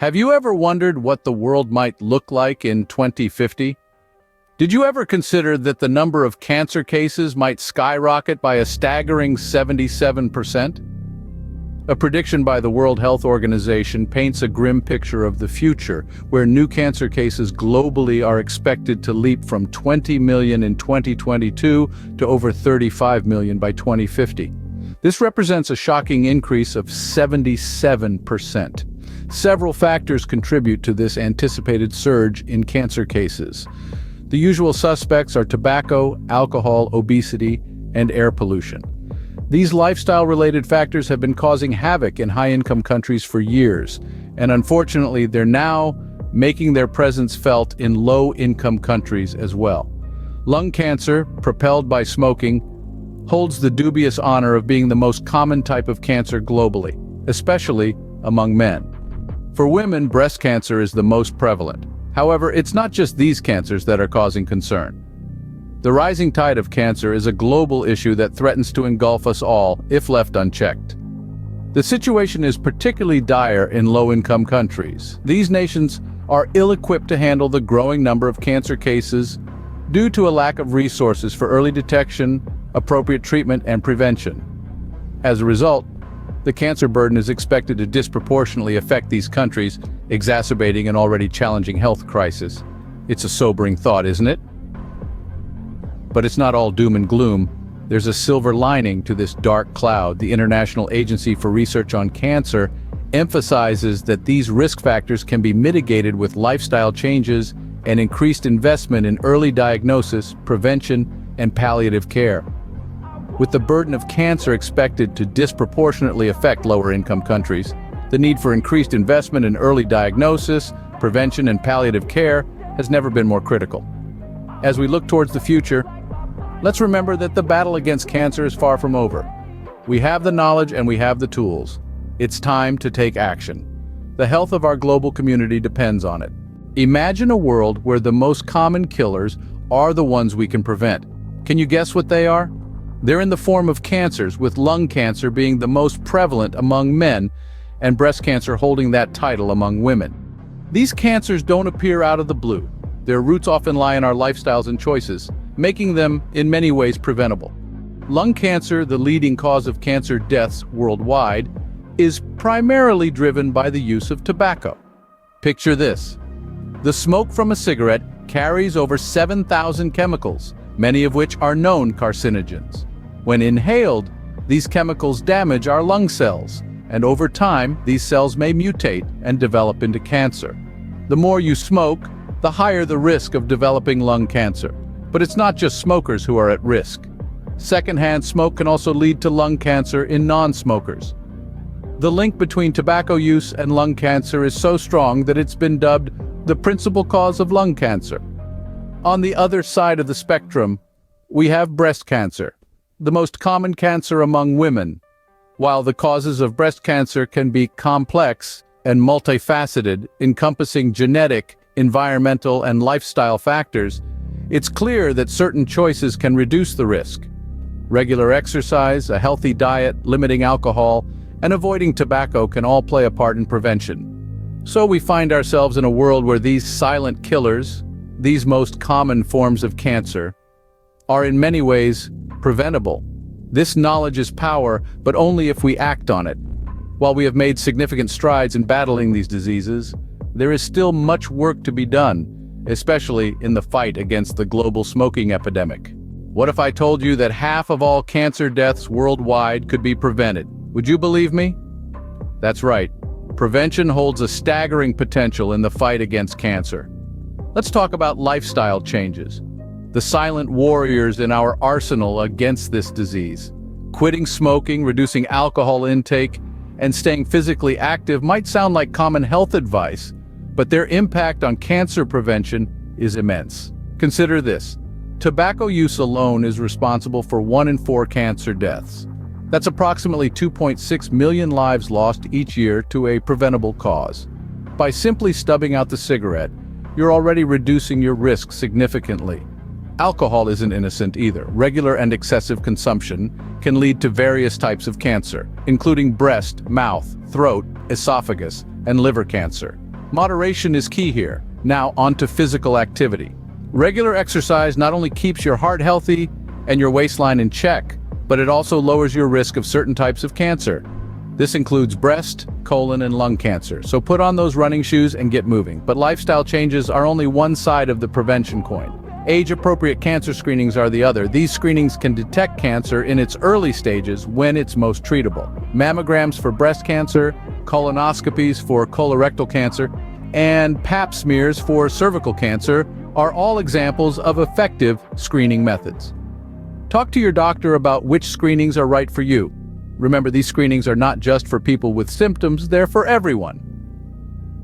Have you ever wondered what the world might look like in 2050? Did you ever consider that the number of cancer cases might skyrocket by a staggering 77%? A prediction by the World Health Organization paints a grim picture of the future, where new cancer cases globally are expected to leap from 20 million in 2022 to over 35 million by 2050. This represents a shocking increase of 77%. Several factors contribute to this anticipated surge in cancer cases. The usual suspects are tobacco, alcohol, obesity, and air pollution. These lifestyle-related factors have been causing havoc in high-income countries for years, and unfortunately, they're now making their presence felt in low-income countries as well. Lung cancer, propelled by smoking, holds the dubious honor of being the most common type of cancer globally, especially among men. For women, breast cancer is the most prevalent. However, it's not just these cancers that are causing concern. The rising tide of cancer is a global issue that threatens to engulf us all if left unchecked. The situation is particularly dire in low-income countries. These nations are ill-equipped to handle the growing number of cancer cases due to a lack of resources for early detection, appropriate treatment, and prevention. As a result, the cancer burden is expected to disproportionately affect these countries, exacerbating an already challenging health crisis. It's a sobering thought, isn't it? But it's not all doom and gloom. There's a silver lining to this dark cloud. The International Agency for Research on Cancer emphasizes that these risk factors can be mitigated with lifestyle changes and increased investment in early diagnosis, prevention, and palliative care. With the burden of cancer expected to disproportionately affect lower-income countries, the need for increased investment in early diagnosis, prevention, and palliative care has never been more critical. As we look towards the future, let's remember that the battle against cancer is far from over. We have the knowledge and we have the tools. It's time to take action. The health of our global community depends on it. Imagine a world where the most common killers are the ones we can prevent. Can you guess what they are? They're in the form of cancers, with lung cancer being the most prevalent among men and breast cancer holding that title among women. These cancers don't appear out of the blue. Their roots often lie in our lifestyles and choices, making them, in many ways, preventable. Lung cancer, the leading cause of cancer deaths worldwide, is primarily driven by the use of tobacco. Picture this. The smoke from a cigarette carries over 7,000 chemicals, many of which are known carcinogens. When inhaled, these chemicals damage our lung cells, and over time, these cells may mutate and develop into cancer. The more you smoke, the higher the risk of developing lung cancer. But it's not just smokers who are at risk. Secondhand smoke can also lead to lung cancer in non-smokers. The link between tobacco use and lung cancer is so strong that it's been dubbed the principal cause of lung cancer. On the other side of the spectrum, we have breast cancer, the most common cancer among women. While the causes of breast cancer can be complex and multifaceted, encompassing genetic, environmental, and lifestyle factors, it's clear that certain choices can reduce the risk. Regular exercise, a healthy diet, limiting alcohol, and avoiding tobacco can all play a part in prevention. So we find ourselves in a world where these silent killers, these most common forms of cancer, are in many ways preventable. This knowledge is power, but only if we act on it. While we have made significant strides in battling these diseases, there is still much work to be done, especially in the fight against the global smoking epidemic. What if I told you that half of all cancer deaths worldwide could be prevented? Would you believe me? That's right. Prevention holds a staggering potential in the fight against cancer. Let's talk about lifestyle changes, the silent warriors in our arsenal against this disease. Quitting smoking, reducing alcohol intake, and staying physically active might sound like common health advice, but their impact on cancer prevention is immense. Consider this. Tobacco use alone is responsible for 1 in 4 cancer deaths. That's approximately 2.6 million lives lost each year to a preventable cause. By simply stubbing out the cigarette, you're already reducing your risk significantly. Alcohol isn't innocent either. Regular and excessive consumption can lead to various types of cancer, including breast, mouth, throat, esophagus, and liver cancer. Moderation is key here. Now on to physical activity. Regular exercise not only keeps your heart healthy and your waistline in check, but it also lowers your risk of certain types of cancer. This includes breast, colon, and lung cancer. So put on those running shoes and get moving. But lifestyle changes are only one side of the prevention coin. Age-appropriate cancer screenings are the other. These screenings can detect cancer in its early stages when it's most treatable. Mammograms for breast cancer, colonoscopies for colorectal cancer, and pap smears for cervical cancer are all examples of effective screening methods. Talk to your doctor about which screenings are right for you. Remember, these screenings are not just for people with symptoms, they're for everyone.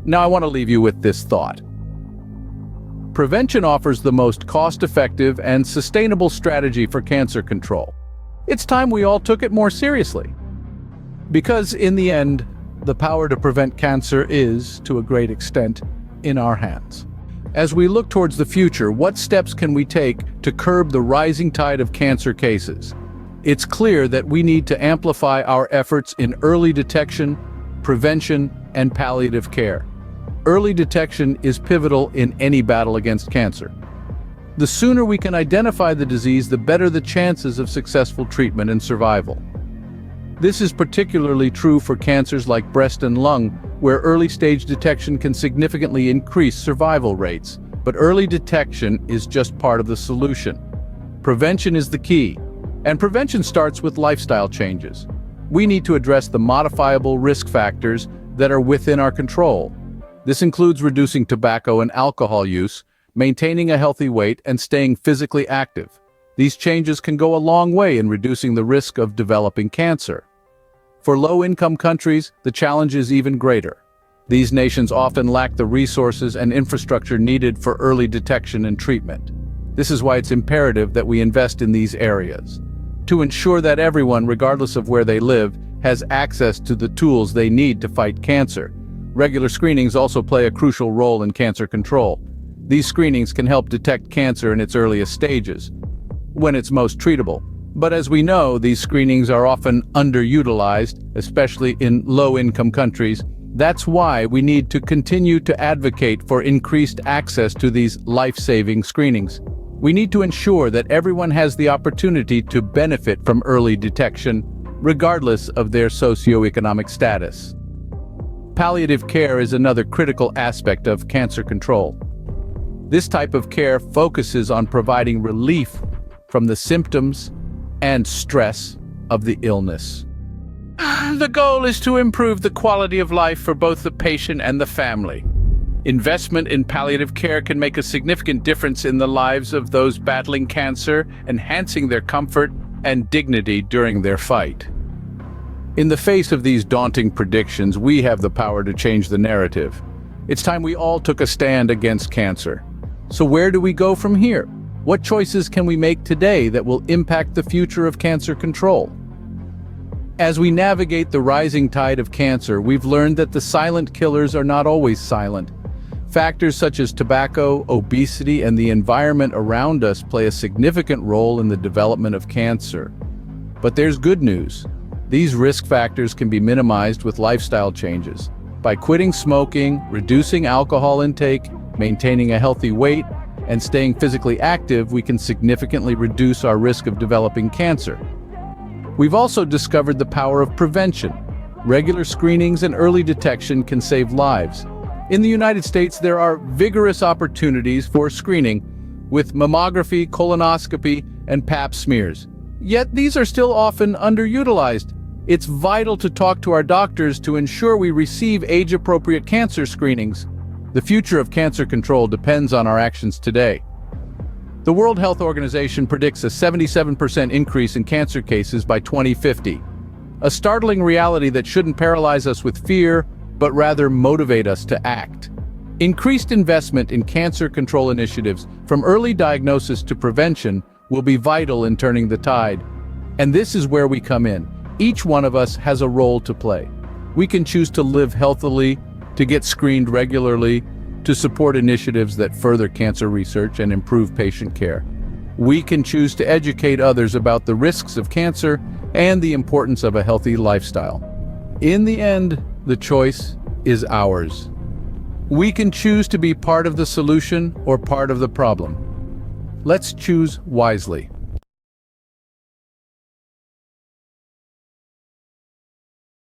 Now I want to leave you with this thought. Prevention offers the most cost-effective and sustainable strategy for cancer control. It's time we all took it more seriously. Because in the end, the power to prevent cancer is, to a great extent, in our hands. As we look towards the future, what steps can we take to curb the rising tide of cancer cases? It's clear that we need to amplify our efforts in early detection, prevention, and palliative care. Early detection is pivotal in any battle against cancer. The sooner we can identify the disease, the better the chances of successful treatment and survival. This is particularly true for cancers like breast and lung, where early-stage detection can significantly increase survival rates. But early detection is just part of the solution. Prevention is the key, and prevention starts with lifestyle changes. We need to address the modifiable risk factors that are within our control. This includes reducing tobacco and alcohol use, maintaining a healthy weight, and staying physically active. These changes can go a long way in reducing the risk of developing cancer. For low-income countries, the challenge is even greater. These nations often lack the resources and infrastructure needed for early detection and treatment. This is why it's imperative that we invest in these areas, to ensure that everyone, regardless of where they live, has access to the tools they need to fight cancer. Regular screenings also play a crucial role in cancer control. These screenings can help detect cancer in its earliest stages, when it's most treatable. But as we know, these screenings are often underutilized, especially in low-income countries. That's why we need to continue to advocate for increased access to these life-saving screenings. We need to ensure that everyone has the opportunity to benefit from early detection, regardless of their socioeconomic status. Palliative care is another critical aspect of cancer control. This type of care focuses on providing relief from the symptoms and stress of the illness. The goal is to improve the quality of life for both the patient and the family. Investment in palliative care can make a significant difference in the lives of those battling cancer, enhancing their comfort and dignity during their fight. In the face of these daunting predictions, we have the power to change the narrative. It's time we all took a stand against cancer. So where do we go from here? What choices can we make today that will impact the future of cancer control? As we navigate the rising tide of cancer, we've learned that the silent killers are not always silent. Factors such as tobacco, obesity, and the environment around us play a significant role in the development of cancer. But there's good news. These risk factors can be minimized with lifestyle changes. By quitting smoking, reducing alcohol intake, maintaining a healthy weight, and staying physically active, we can significantly reduce our risk of developing cancer. We've also discovered the power of prevention. Regular screenings and early detection can save lives. In the United States, there are vigorous opportunities for screening with mammography, colonoscopy, and pap smears. Yet these are still often underutilized. It's vital to talk to our doctors to ensure we receive age-appropriate cancer screenings. The future of cancer control depends on our actions today. The World Health Organization predicts a 77% increase in cancer cases by 2050. A startling reality that shouldn't paralyze us with fear, but rather motivate us to act. Increased investment in cancer control initiatives, from early diagnosis to prevention, will be vital in turning the tide. And this is where we come in. Each one of us has a role to play. We can choose to live healthily, to get screened regularly, to support initiatives that further cancer research and improve patient care. We can choose to educate others about the risks of cancer and the importance of a healthy lifestyle. In the end, the choice is ours. We can choose to be part of the solution or part of the problem. Let's choose wisely.